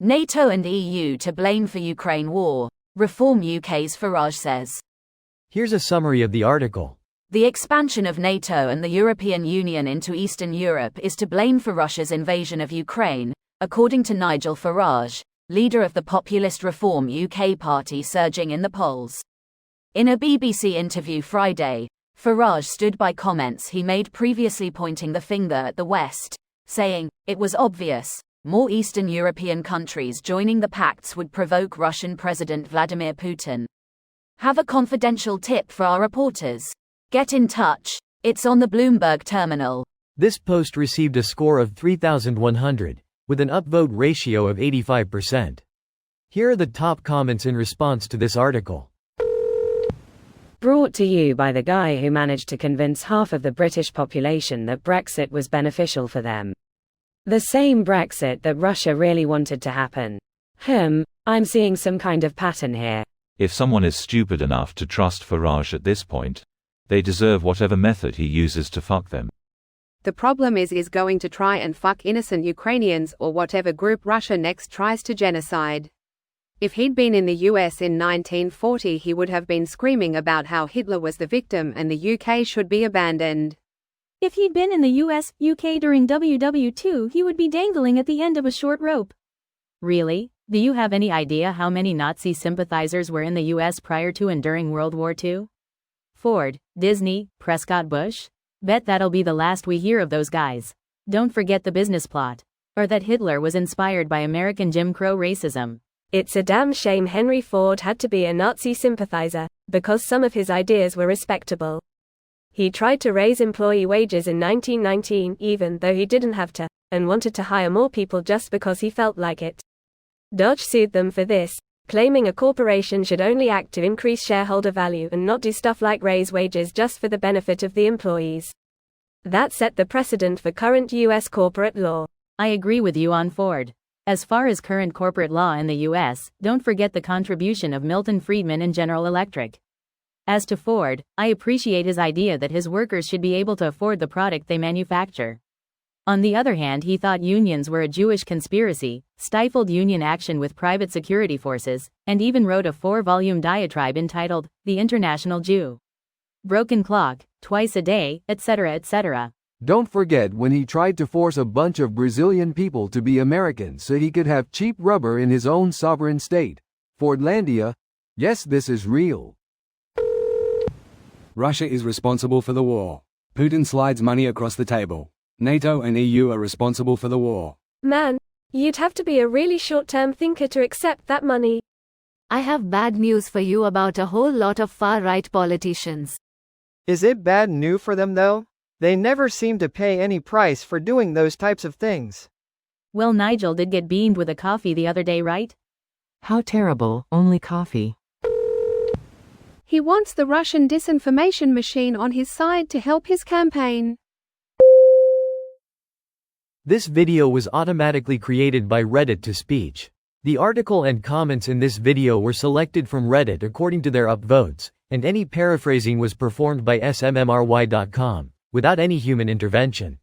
NATO and EU to blame for Ukraine war, Reform UK's Farage says. Here's a summary of the article. The expansion of NATO and the European Union into Eastern Europe is to blame for Russia's invasion of Ukraine, according to Nigel Farage, leader of the populist Reform UK party surging in the polls. In a BBC interview Friday, Farage stood by comments he made previously pointing the finger at the West, saying, "It was obvious, more Eastern European countries joining the pacts would provoke Russian President Vladimir Putin. Have a confidential tip for our reporters? Get in touch, it's on the Bloomberg terminal." This post received a score of 3,100, with an upvote ratio of 85%. Here are the top comments in response to this article. Brought to you by the guy who managed to convince half of the British population that Brexit was beneficial for them. The same Brexit that Russia really wanted to happen. I'm seeing some kind of pattern here. If someone is stupid enough to trust Farage at this point, they deserve whatever method he uses to fuck them. The problem is going to try and fuck innocent Ukrainians or whatever group Russia next tries to genocide. If he'd been in the US in 1940, he would have been screaming about how Hitler was the victim and the UK should be abandoned. If he'd been in the US, UK during WW2, he would be dangling at the end of a short rope. Really? Do you have any idea how many Nazi sympathizers were in the US prior to and during World War II? Ford, Disney, Prescott Bush? Bet that'll be the last we hear of those guys. Don't forget the business plot. Or that Hitler was inspired by American Jim Crow racism. It's a damn shame Henry Ford had to be a Nazi sympathizer, because some of his ideas were respectable. He tried to raise employee wages in 1919 even though he didn't have to, and wanted to hire more people just because he felt like it. Dodge sued them for this, claiming a corporation should only act to increase shareholder value and not do stuff like raise wages just for the benefit of the employees. That set the precedent for current U.S. corporate law. I agree with you on Ford. As far as current corporate law in the U.S., don't forget the contribution of Milton Friedman and General Electric. As to Ford, I appreciate his idea that his workers should be able to afford the product they manufacture. On the other hand, he thought unions were a Jewish conspiracy, stifled union action with private security forces, and even wrote a 4-volume diatribe entitled, "The International Jew. Broken Clock, Twice a Day, etc., etc." Don't forget when he tried to force a bunch of Brazilian people to be Americans so he could have cheap rubber in his own sovereign state. Fordlandia. Yes, this is real. Russia is responsible for the war. Putin slides money across the table. NATO and EU are responsible for the war. Man, you'd have to be a really short-term thinker to accept that money. I have bad news for you about a whole lot of far-right politicians. Is it bad news for them though? They never seem to pay any price for doing those types of things. Well, Nigel did get beamed with a coffee the other day, right? How terrible, only coffee. He wants the Russian disinformation machine on his side to help his campaign. This video was automatically created by Reddit to speech. The article and comments in this video were selected from Reddit according to their upvotes, and any paraphrasing was performed by smmry.com, without any human intervention.